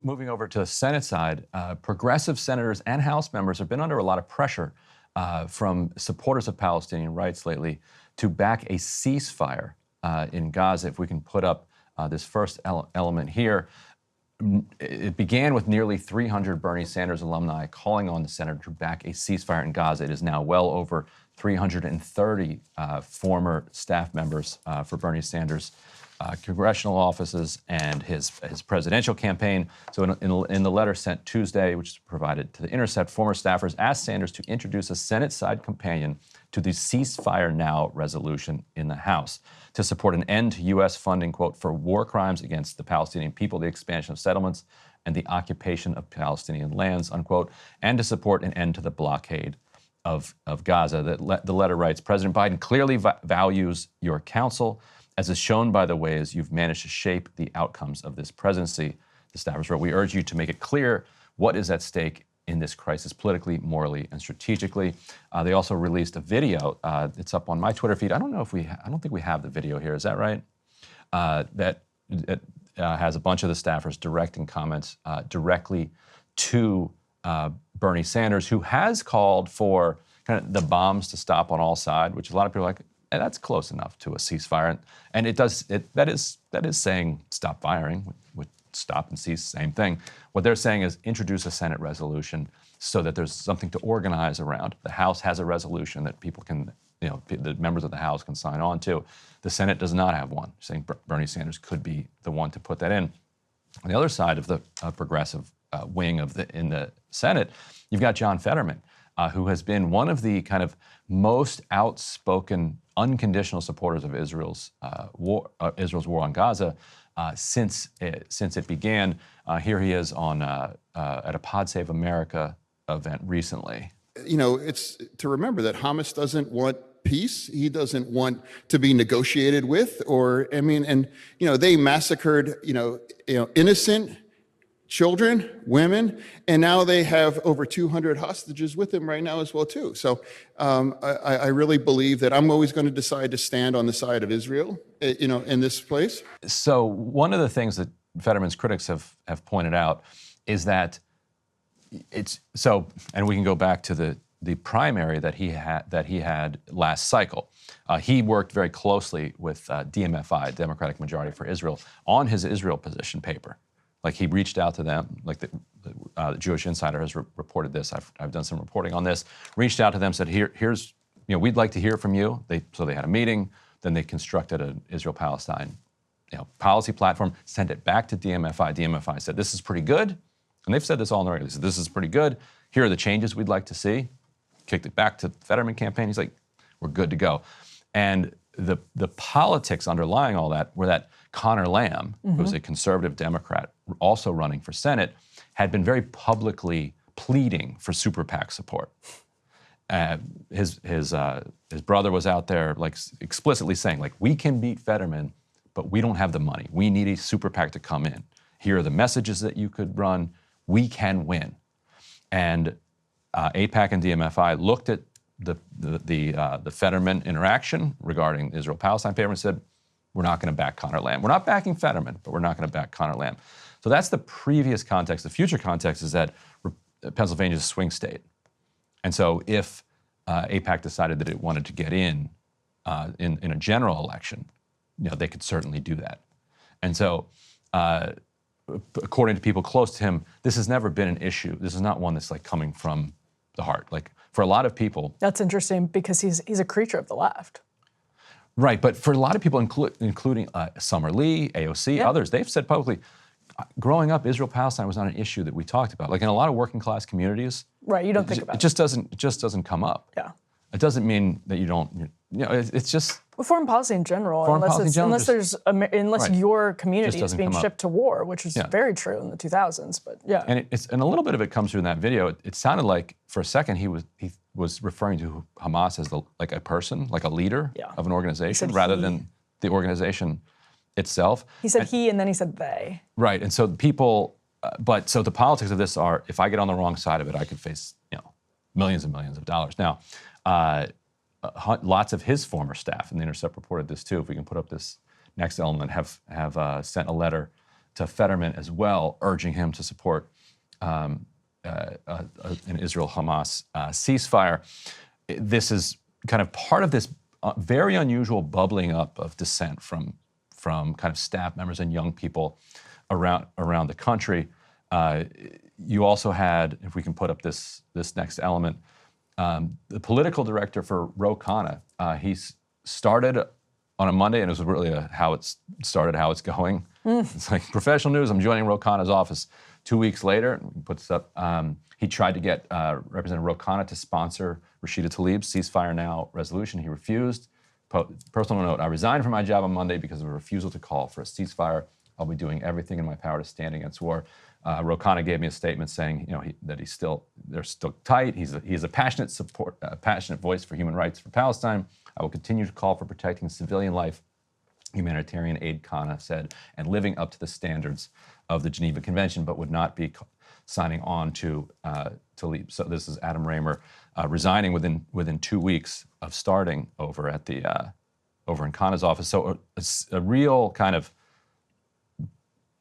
Moving over to the Senate side, progressive senators and House members have been under a lot of pressure from supporters of Palestinian rights lately to back a ceasefire in Gaza. If we can put up this first element here, it began with nearly 300 Bernie Sanders alumni calling on the senator to back a ceasefire in Gaza. It is now well over 330 former staff members for Bernie Sanders' congressional offices and his presidential campaign. So in the letter sent Tuesday, which is provided to The Intercept, former staffers asked Sanders to introduce a Senate-side companion to the Ceasefire Now resolution in the House to support an end to U.S. funding, quote, for war crimes against the Palestinian people, the expansion of settlements, and the occupation of Palestinian lands, unquote, and to support an end to the blockade of Gaza. The letter writes, President Biden clearly values your counsel, as is shown by the ways you've managed to shape the outcomes of this presidency. The staffers wrote, we urge you to make it clear what is at stake in this crisis politically, morally, and strategically. They also released a video. It's up on my Twitter feed. I don't think we have the video here. Is that right? That has a bunch of the staffers directing comments directly to Bernie Sanders, who has called for kind of the bombs to stop on all sides, which a lot of people are like, that's close enough to a ceasefire. And that is saying stop firing, with stop and cease, same thing. What they're saying is introduce a Senate resolution so that there's something to organize around. The House has a resolution that people can, the members of the House can sign on to. The Senate does not have one, saying Bernie Sanders could be the one to put that in. On the other side of the progressive wing in the Senate, you've got John Fetterman, who has been one of the kind of most outspoken, unconditional supporters of Israel's war on Gaza since it began. Here he is at a Pod Save America event recently. It's to remember that Hamas doesn't want peace. He doesn't want to be negotiated with, they massacred, innocent children, women, and now they have over 200 hostages with them right now as well, too. So I really believe that I'm always going to decide to stand on the side of Israel, in this place. So one of the things that Fetterman's critics have pointed out is that and we can go back to the primary that he had last cycle. He worked very closely with DMFI, Democratic Majority for Israel, on his Israel position paper. Like he reached out to them, like the Jewish Insider has reported this. I've done some reporting on this. Reached out to them, said, here's, we'd like to hear from you. So they had a meeting. Then they constructed an Israel-Palestine, policy platform. Sent it back to DMFI. DMFI said, this is pretty good, and they've said this all in the record. They said, this is pretty good. Here are the changes we'd like to see. Kicked it back to the Fetterman campaign. He's like, we're good to go. And the politics underlying all that were that Connor Lamb, who was a conservative Democrat, also running for Senate, had been very publicly pleading for super PAC support. His brother was out there like explicitly saying, like, we can beat Fetterman, but we don't have the money. We need a super PAC to come in. Here are the messages that you could run. We can win. And AIPAC and DMFI looked at the Fetterman interaction regarding the Israel-Palestine paper and said, we're not going to back Connor Lamb. We're not backing Fetterman, but we're not going to back Connor Lamb. So that's the previous context. The future context is that Pennsylvania is a swing state. And so if AIPAC decided that it wanted to get in a general election, they could certainly do that. And so according to people close to him, this has never been an issue. This is not one that's like coming from the heart. Like for a lot of people. That's interesting because he's a creature of the left. Right, but for a lot of people, including Summer Lee, AOC, others, they've said publicly, growing up, Israel-Palestine was not an issue that we talked about. Like in a lot of working class communities, right? You don't think about it. It just doesn't come up. Yeah, it doesn't mean that you don't. It's just foreign policy in general. Unless your community is being shipped to war, which was very true in the 2000s. But yeah, and a little bit of it comes through in that video. It sounded like for a second he was referring to Hamas as like a person, like a leader of an organization, rather than the organization itself. He said he, and then he said they. Right, and so people, so the politics of this are, if I get on the wrong side of it, I could face millions and millions of dollars. Now, lots of his former staff, and The Intercept reported this too. If we can put up this next element, have sent a letter Fetterman as well, urging him to support an Israel-Hamas ceasefire. This is kind of part of this very unusual bubbling up of dissent from kind of staff members and young people around the country. You also had, if we can put up this next element, the political director for Ro Khanna. He started on a Monday, and it was really how it started, how it's going. It's like professional news. I'm joining Ro Khanna's office. 2 weeks later, puts up. He tried to get Representative Ro Khanna to sponsor Rashida Tlaib's Ceasefire Now resolution. He refused. Personal note: I resigned from my job on Monday because of a refusal to call for a ceasefire. I'll be doing everything in my power to stand against war. Ro Khanna gave me a statement saying, that they're still tight. He's a passionate voice for human rights for Palestine. I will continue to call for protecting civilian life, humanitarian aid, Khanna said, and living up to the standards of the Geneva Convention, but would not be signing on to leave. So this is Adam Raymer resigning within 2 weeks of starting over in Khanna's office. So it's a real kind of,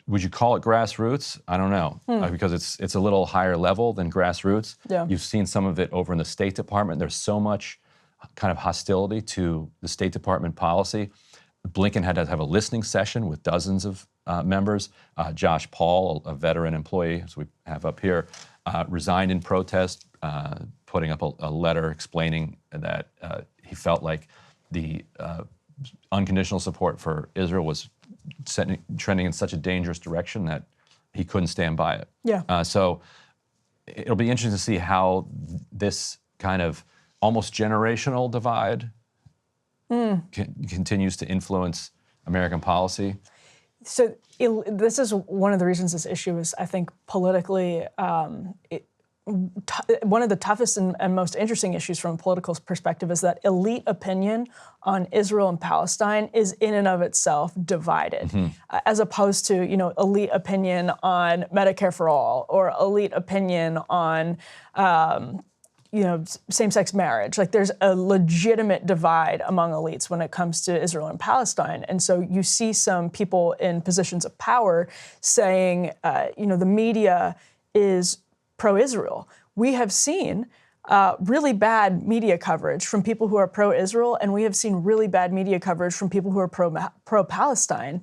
would you call it grassroots? I don't know, because it's a little higher level than grassroots. Yeah. You've seen some of it over in the State Department. There's so much kind of hostility to the State Department policy. Blinken had to have a listening session with dozens of members. Josh Paul, a veteran employee, as we have up here, resigned in protest, putting up a letter explaining that he felt like the unconditional support for Israel was trending in such a dangerous direction that he couldn't stand by it. Yeah. So it'll be interesting to see how this kind of almost generational divide continues to influence American policy. So this is one of the reasons this issue is, I think, politically one of the toughest and most interesting issues from a political perspective is that elite opinion on Israel and Palestine is in and of itself divided, as opposed to, elite opinion on Medicare for all or elite opinion on, same-sex marriage. Like, there's a legitimate divide among elites when it comes to Israel and Palestine. And so you see some people in positions of power saying, the media is pro-Israel. We have seen really bad media coverage from people who are pro-Israel, and we have seen really bad media coverage from people who are pro-Palestine.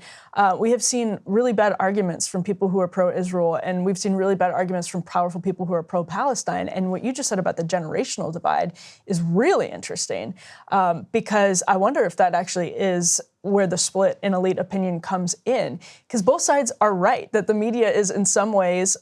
We have seen really bad arguments from people who are pro-Israel, and we've seen really bad arguments from powerful people who are pro-Palestine. And what you just said about the generational divide is really interesting, because I wonder if that actually is where the split in elite opinion comes in. Because both sides are right that the media is in some ways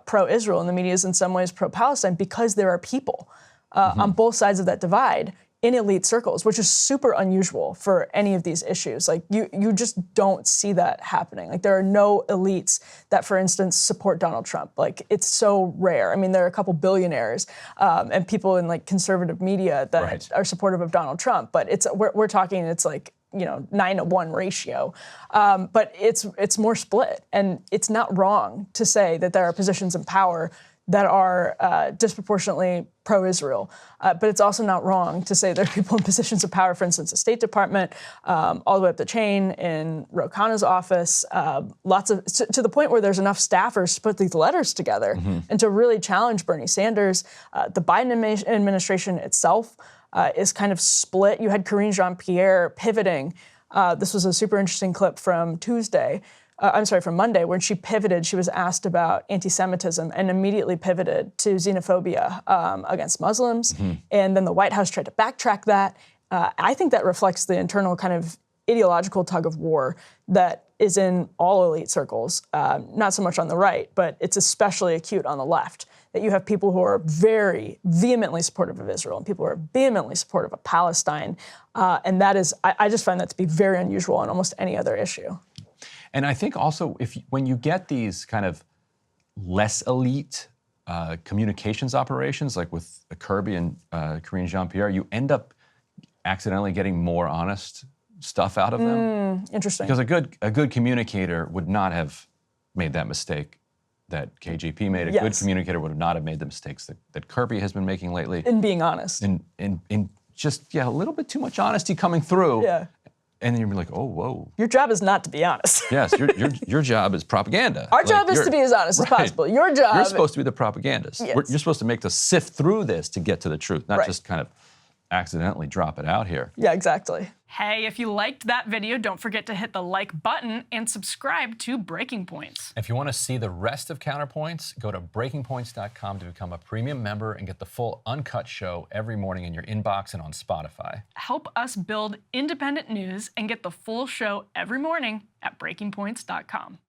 pro-Israel and the media is in some ways pro-Palestine, because there are people on both sides of that divide in elite circles, which is super unusual for any of these issues. Like, you just don't see that happening. Like, there are no elites that, for instance, support Donald Trump. Like, it's so rare. I mean, there are a couple billionaires and people in like conservative media that are supportive of Donald Trump, but we're talking, it's like, 9-to-1 ratio. But it's more split. And it's not wrong to say that there are positions in power that are disproportionately pro-Israel. But it's also not wrong to say there are people in positions of power, for instance, the State Department, all the way up the chain in Ro Khanna's office, to the point where there's enough staffers to put these letters together and to really challenge Bernie Sanders. The Biden administration itself is kind of split. You had Karine Jean-Pierre pivoting. This was a super interesting clip from from Monday, when she pivoted. She was asked about anti-Semitism and immediately pivoted to xenophobia against Muslims. And then the White House tried to backtrack that. I think that reflects the internal kind of ideological tug of war that is in all elite circles, not so much on the right, but it's especially acute on the left. That you have people who are very vehemently supportive of Israel and people who are vehemently supportive of Palestine. And that is, I just find that to be very unusual on almost any other issue. And I think also when you get these kind of less elite communications operations, like with Kirby and Karine Jean-Pierre, you end up accidentally getting more honest stuff out of them. Interesting. Because a good communicator would not have made that mistake that KJP made. A good communicator would not have made the mistakes that Kirby has been making lately. In being honest. In just, a little bit too much honesty coming through. Yeah. And then you're like, oh, whoa. Your job is not to be honest. Yes, your job is propaganda. Our job is to be as honest as possible. Your job. You're supposed to be the propagandist. Yes. You're supposed to make us sift through this to get to the truth, not Right. just kind of accidentally drop it out here. Yeah, exactly. Hey, if you liked that video, don't forget to hit the like button and subscribe to Breaking Points. If you want to see the rest of Counterpoints, go to breakingpoints.com to become a premium member and get the full uncut show every morning in your inbox and on Spotify. Help us build independent news and get the full show every morning at breakingpoints.com.